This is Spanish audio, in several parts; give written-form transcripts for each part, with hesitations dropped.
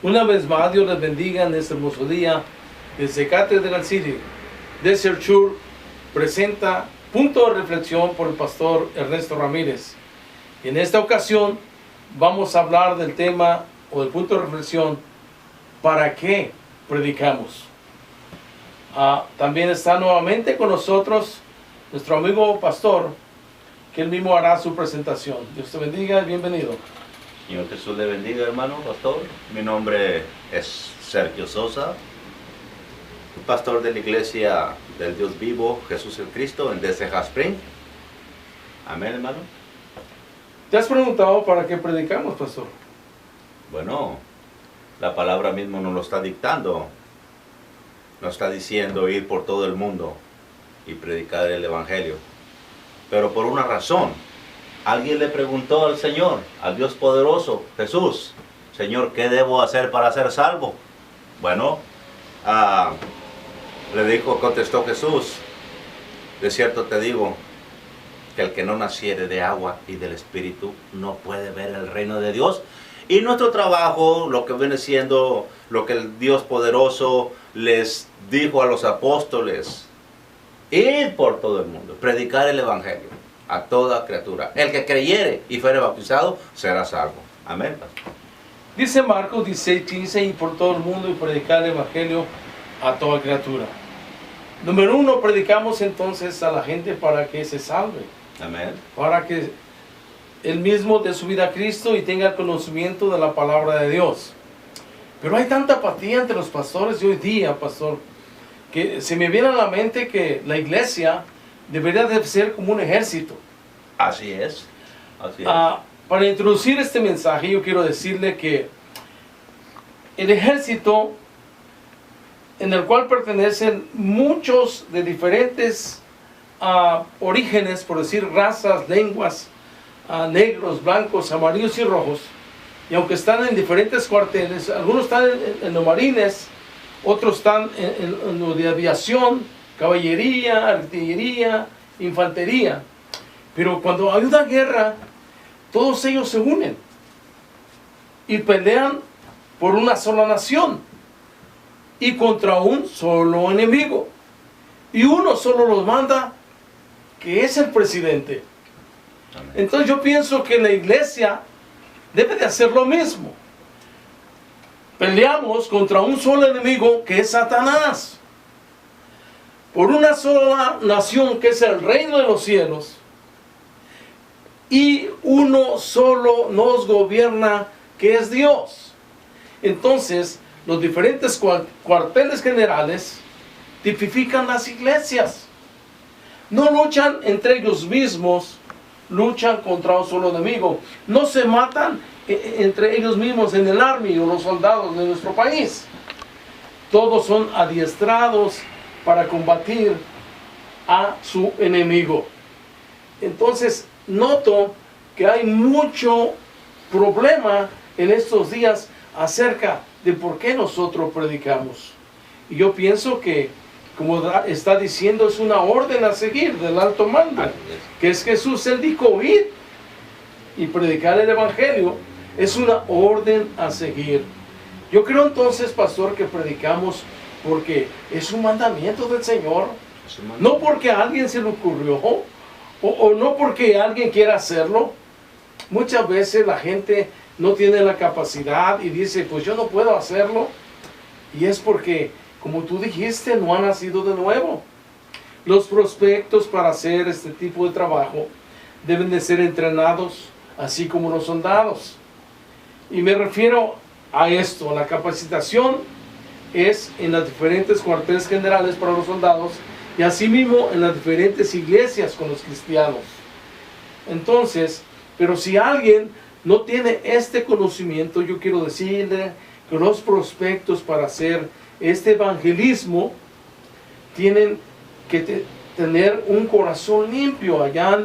Una vez más, Dios les bendiga en este hermoso día. Desde Cathedral City, Desert Church presenta Punto de Reflexión por el pastor Ernesto Ramírez. En esta ocasión vamos a hablar del tema o del punto de reflexión: ¿para qué predicamos? También está nuevamente con nosotros nuestro amigo pastor, que él mismo hará su presentación. Dios te bendiga y bienvenido. Señor Jesús le bendiga, hermano pastor. Mi nombre es Sergio Sosa, pastor de la iglesia del Dios vivo, Jesús el Cristo, en Desert Hot Spring. Amén, hermano. ¿Te has preguntado para qué predicamos, pastor? Bueno, la palabra mismo nos lo está dictando. Nos está diciendo ir por todo el mundo y predicar el evangelio. Pero por una razón. Alguien le preguntó al Señor, al Dios poderoso, Jesús: Señor, ¿qué debo hacer para ser salvo? Bueno, contestó Jesús: de cierto te digo, que el que no naciere de agua y del Espíritu no puede ver el reino de Dios. Y nuestro trabajo, lo que viene siendo, lo que el Dios poderoso les dijo a los apóstoles: ir por todo el mundo, predicar el evangelio a toda criatura. El que creyere y fuere bautizado será salvo. Amén. Dice Marcos 16:15: y por todo el mundo y predicar el evangelio a toda criatura. Número uno, predicamos entonces a la gente para que se salve. Amén. Para que él mismo dé su vida a Cristo y tenga el conocimiento de la palabra de Dios. Pero hay tanta apatía entre los pastores de hoy día, pastor, que se me viene a la mente que la iglesia debería de ser como un ejército. Así es. Así es. Para introducir este mensaje, yo quiero decirle que el ejército, en el cual pertenecen muchos de diferentes orígenes, por decir razas, lenguas, negros, blancos, amarillos y rojos, y aunque están en diferentes cuarteles, algunos están en los marines, otros están en lo de aviación, caballería, artillería, infantería. Pero cuando hay una guerra, todos ellos se unen y pelean por una sola nación y contra un solo enemigo. Y uno solo los manda, que es el presidente. Amén. Entonces yo pienso que la iglesia debe de hacer lo mismo. Peleamos contra un solo enemigo, que es Satanás, por una sola nación, que es el reino de los cielos, y uno solo nos gobierna, que es Dios. Entonces, los diferentes cuarteles generales tipifican las iglesias. No luchan entre ellos mismos, luchan contra un solo enemigo. No se matan entre ellos mismos en el army o los soldados de nuestro país. Todos son adiestrados para combatir a su enemigo. Entonces noto que hay mucho problema en estos días acerca de por qué nosotros predicamos. Y yo pienso que, como está diciendo, es una orden a seguir del alto mando, que es Jesús. Él dijo: ir y predicar el evangelio. Es una orden a seguir. Yo creo entonces, pastor, que predicamos porque es un mandamiento del Señor, no porque a alguien se le ocurrió, o no porque alguien quiera hacerlo. Muchas veces la gente no tiene la capacidad y dice: pues yo no puedo hacerlo, y es porque, como tú dijiste, no han nacido de nuevo. Los prospectos para hacer este tipo de trabajo deben de ser entrenados, así como los soldados. Y me refiero a esto: la capacitación es en las diferentes cuarteles generales para los soldados, y asimismo en las diferentes iglesias con los cristianos. Entonces, pero si alguien no tiene este conocimiento, yo quiero decirle que los prospectos para hacer este evangelismo tienen que tener un corazón limpio, allá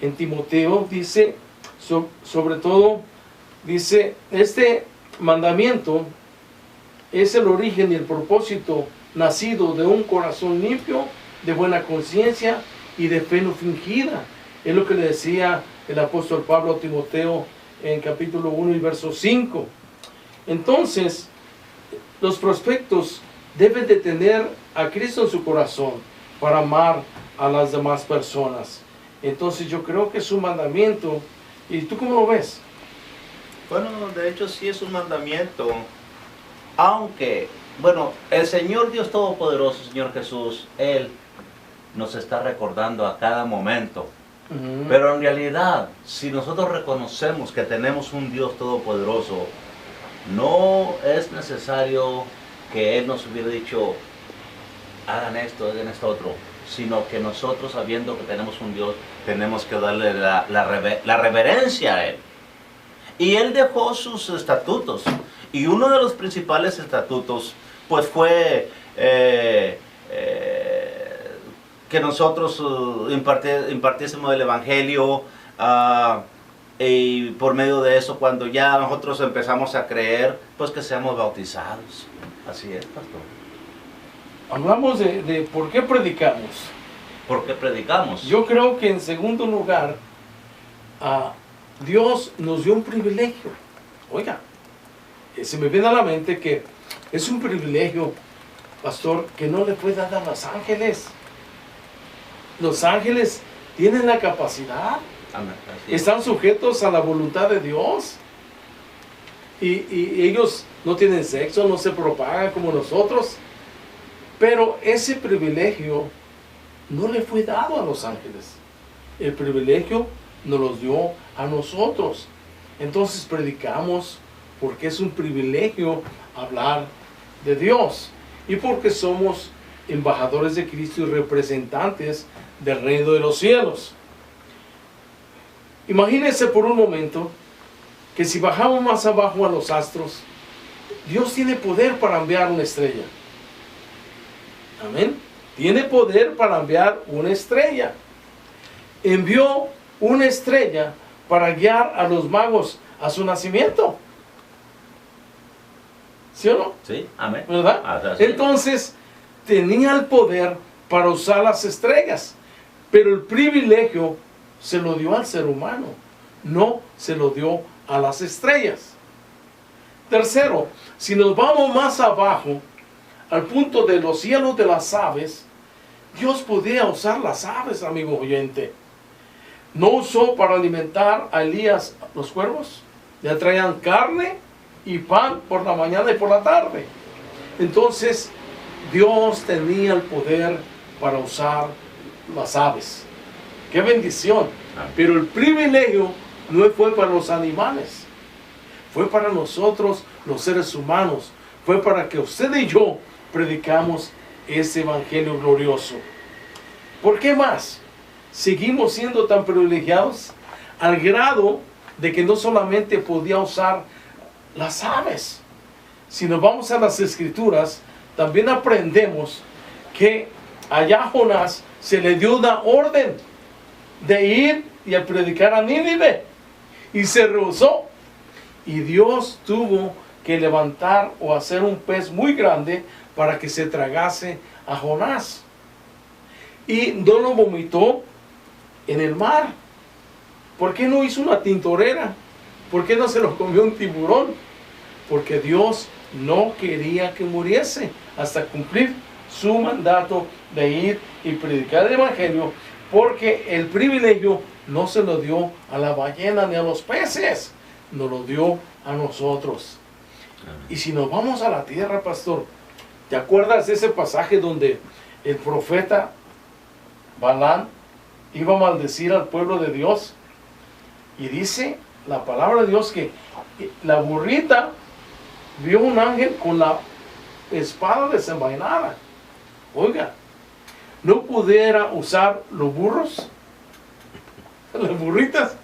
en Timoteo, dice, sobre todo, dice, este mandamiento es el origen y el propósito nacido de un corazón limpio, de buena conciencia y de fe no fingida. Es lo que le decía el apóstol Pablo a Timoteo en capítulo 1 y verso 5. Entonces, los prospectos deben de tener a Cristo en su corazón para amar a las demás personas. Entonces yo creo que es un mandamiento. ¿Y tú cómo lo ves? Bueno, de hecho sí es un mandamiento, aunque, bueno, el Señor Dios Todopoderoso, Señor Jesús, Él nos está recordando a cada momento. Pero en realidad, si nosotros reconocemos que tenemos un Dios Todopoderoso, no es necesario que Él nos hubiera dicho, hagan esto otro, sino que nosotros, sabiendo que tenemos un Dios, tenemos que darle la reverencia a Él. Y Él dejó sus estatutos, y uno de los principales estatutos, pues fue que nosotros impartiésemos el Evangelio, y por medio de eso, cuando ya nosotros empezamos a creer, pues que seamos bautizados. Así es, pastor. Hablamos de por qué predicamos. ¿Por qué predicamos? Yo creo que en segundo lugar, Dios nos dio un privilegio. Oiga, se me viene a la mente que es un privilegio, pastor, que no le fue dado a los ángeles. Los ángeles tienen la capacidad, están sujetos a la voluntad de Dios, y ellos no tienen sexo, no se propagan como nosotros, pero ese privilegio no le fue dado a los ángeles. El privilegio nos lo dio a nosotros. Entonces predicamos porque es un privilegio hablar de Dios, y porque somos embajadores de Cristo y representantes del reino de los cielos. Imagínense por un momento que si bajamos más abajo a los astros, Dios tiene poder para enviar una estrella. Amén. Tiene poder para enviar una estrella. Envió una estrella para guiar a los magos a su nacimiento. ¿Sí o no? Sí, amén. ¿Verdad? Entonces, tenía el poder para usar las estrellas, pero el privilegio se lo dio al ser humano, no se lo dio a las estrellas. Tercero, si nos vamos más abajo, al punto de los cielos de las aves, Dios podía usar las aves, amigo oyente. ¿No usó para alimentar a Elías los cuervos? Le traían carne y pan por la mañana y por la tarde. Entonces, Dios tenía el poder para usar las aves. ¡Qué bendición! Pero el privilegio no fue para los animales. Fue para nosotros, los seres humanos. Fue para que usted y yo predicamos ese evangelio glorioso. ¿Por qué más? Seguimos siendo tan privilegiados al grado de que no solamente podía usar las aves. Si nos vamos a las Escrituras, también aprendemos que allá a Jonás se le dio una orden de ir y a predicar a Nínive, y se rehusó, y Dios tuvo que levantar o hacer un pez muy grande para que se tragase a Jonás, y no lo vomitó en el mar. ¿Por qué no hizo una tintorera? ¿Por qué no se lo comió un tiburón? Porque Dios no quería que muriese hasta cumplir su mandato de ir y predicar el evangelio, porque el privilegio no se lo dio a la ballena ni a los peces, nos lo dio a nosotros. Y si nos vamos a la tierra, pastor, ¿te acuerdas de ese pasaje donde el profeta Balán iba a maldecir al pueblo de Dios? Y dice la palabra de Dios que la burrita vio un ángel con la espada desenvainada. Oiga, ¿no pudiera usar los burros, las burritas,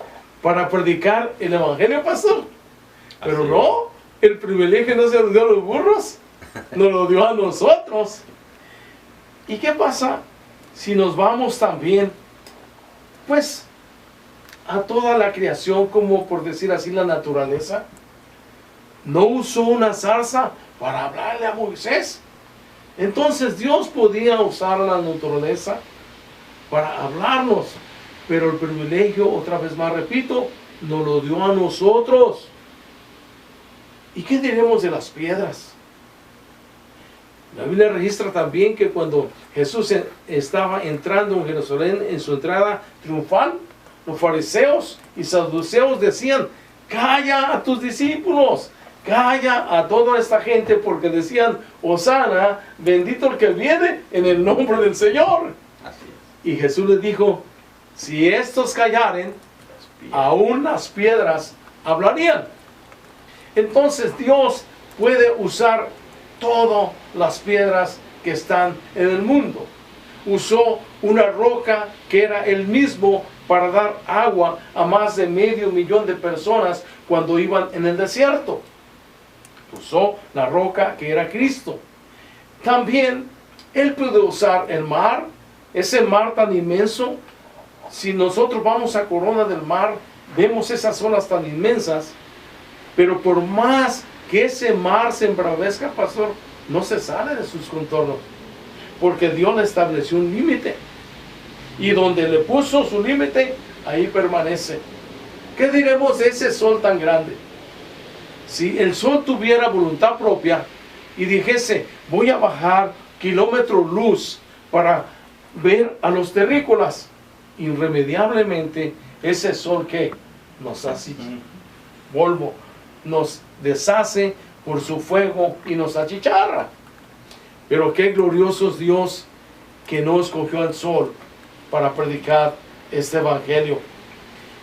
para predicar el evangelio, pastor? Pero no, el privilegio no se lo dio a los burros, nos lo dio a nosotros. ¿Y qué pasa si nos vamos también, pues, a toda la creación como, por decir así, la naturaleza. No usó una zarza para hablarle a Moisés. Entonces Dios podía usar la naturaleza para hablarnos, pero el privilegio, otra vez más repito, nos lo dio a nosotros. ¿Y qué diremos de las piedras? La Biblia registra también que cuando Jesús estaba entrando en Jerusalén en su entrada triunfal, los fariseos y saduceos decían: calla a tus discípulos, calla a toda esta gente, porque decían: Hosana, bendito el que viene en el nombre del Señor. Así Y Jesús les dijo: si estos callaren, aún las piedras hablarían. Entonces Dios puede usar todas las piedras que están en el mundo. Usó una roca que era Él mismo para dar agua a más de 500,000 de personas cuando iban en el desierto. Usó la roca que era Cristo. También Él puede usar el mar, ese mar tan inmenso. Si nosotros vamos a Corona del Mar, vemos esas olas tan inmensas, pero por más que ese mar se embravezca, pastor, no se sale de sus contornos, porque Dios le estableció un límite, y donde le puso su límite, ahí permanece. ¿Qué diremos de ese sol tan grande? Si el sol tuviera voluntad propia y dijese: voy a bajar kilómetro luz para ver a los terrícolas, irremediablemente ese sol que nos hace polvo, nos deshace por su fuego y nos achicharra. Pero qué glorioso es Dios que no escogió al sol para predicar este evangelio.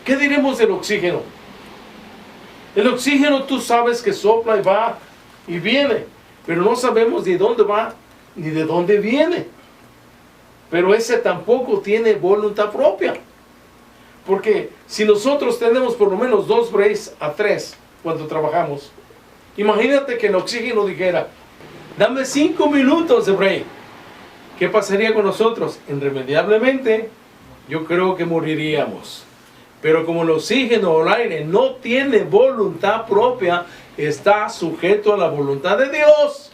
¿Qué diremos del oxígeno? El oxígeno, tú sabes que sopla y va y viene, pero no sabemos de dónde va ni de dónde viene. Pero ese tampoco tiene voluntad propia, porque si nosotros tenemos por lo menos 2 breaks a 3 cuando trabajamos, imagínate que el oxígeno dijera: dame 5 minutos de break. ¿Qué pasaría con nosotros? Irremediablemente, yo creo que moriríamos. Pero como el oxígeno o el aire no tiene voluntad propia, está sujeto a la voluntad de Dios,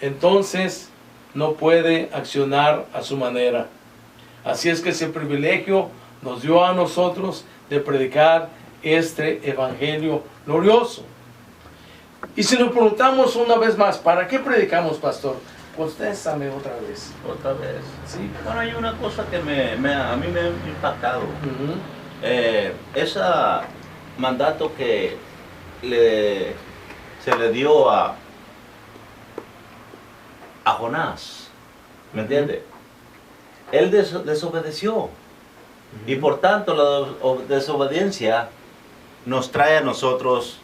entonces no puede accionar a su manera. Así es que ese privilegio nos dio a nosotros de predicar este evangelio glorioso. Y si nos preguntamos una vez más: ¿para qué predicamos, pastor? Contéstame otra vez. Otra vez. Sí. Bueno, hay una cosa que a mí me ha impactado. Ese mandato que se le dio a Jonás, ¿me entiende? Él desobedeció. Y por tanto la desobediencia nos trae a nosotros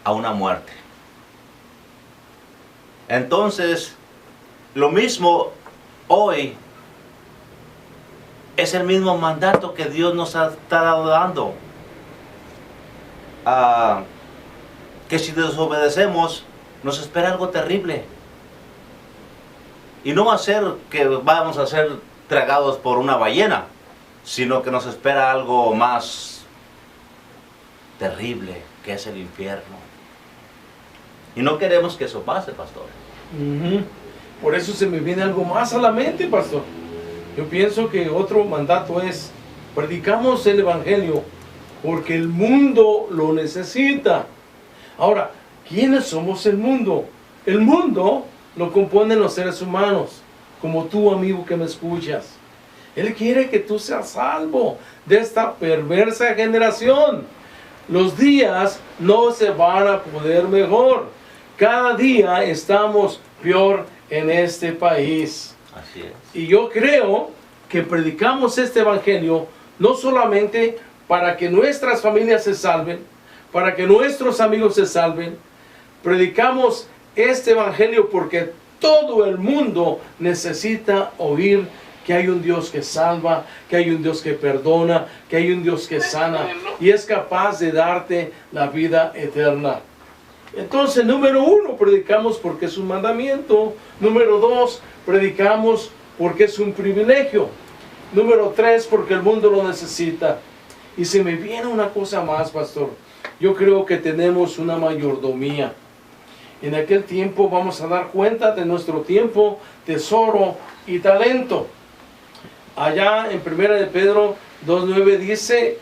a una muerte. Entonces, lo mismo hoy es el mismo mandato que Dios nos ha estado dando. Que si desobedecemos, nos espera algo terrible. Y no va a ser que vamos a ser tragados por una ballena, sino que nos espera algo más terrible, que es el infierno. Y no queremos que eso pase, pastor. Por eso se me viene algo más a la mente, pastor. Yo pienso que otro mandato es: predicamos el evangelio porque el mundo lo necesita. Ahora, ¿quiénes somos el mundo? El mundo lo componen los seres humanos, como tú, amigo que me escuchas. Él quiere que tú seas salvo de esta perversa generación. Los días no se van a poder mejor. Cada día estamos peor en este país. Así es. Y yo creo que predicamos este evangelio no solamente para que nuestras familias se salven, para que nuestros amigos se salven. Predicamos este evangelio porque todo el mundo necesita oír que hay un Dios que salva, que hay un Dios que perdona, que hay un Dios que sana y es capaz de darte la vida eterna. Entonces, número 1, predicamos porque es un mandamiento. Número 2, predicamos porque es un privilegio. Número 3, porque el mundo lo necesita. Y se me viene una cosa más, pastor. Yo creo que tenemos una mayordomía. En aquel tiempo vamos a dar cuenta de nuestro tiempo, tesoro y talento. Allá en 1 de Pedro 2:9 dice,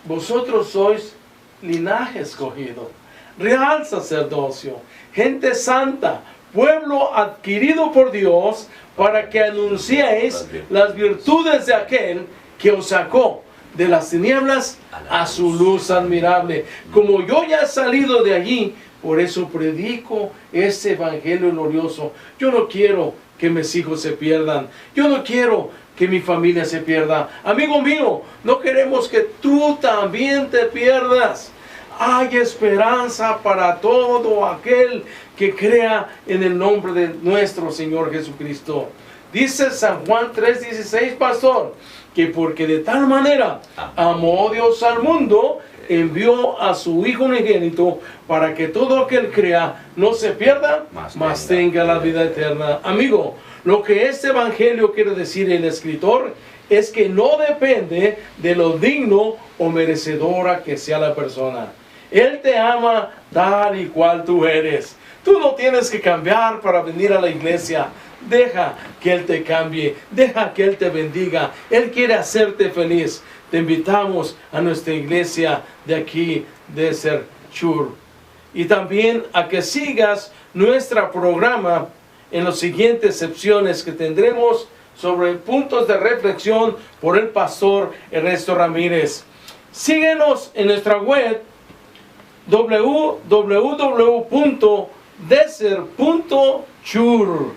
vosotros sois linaje escogido, real sacerdocio, gente santa, pueblo adquirido por Dios, para que anunciéis las virtudes de aquel que os sacó de las tinieblas a su luz admirable. Como yo ya he salido de allí, por eso predico ese evangelio glorioso. Yo no quiero que mis hijos se pierdan. Yo no quiero que mi familia se pierda. Amigo mío, no queremos que tú también te pierdas. Hay esperanza para todo aquel que crea en el nombre de nuestro Señor Jesucristo. Dice San Juan 3:16, pastor, que porque de tal manera amó Dios al mundo, envió a su Hijo unigénito para que todo aquel crea no se pierda, mas tenga la vida eterna. Amigo, lo que este evangelio quiere decir el escritor es que no depende de lo digno o merecedora que sea la persona. Él te ama tal y cual tú eres. Tú no tienes que cambiar para venir a la iglesia. Deja que Él te cambie. Deja que Él te bendiga. Él quiere hacerte feliz. Te invitamos a nuestra iglesia de aquí, de Desert Shore. Y también a que sigas nuestro programa en las siguientes secciones que tendremos sobre puntos de reflexión por el pastor Ernesto Ramírez. Síguenos en nuestra web www.desert.chur.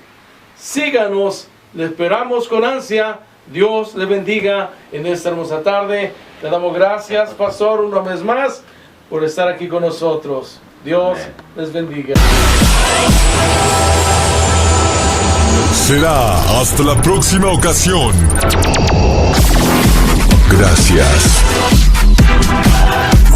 Síganos, le esperamos con ansia. Dios le bendiga en esta hermosa tarde. Le damos gracias, pastor, una vez más por estar aquí con nosotros. Dios les bendiga. Será hasta la próxima ocasión. Gracias.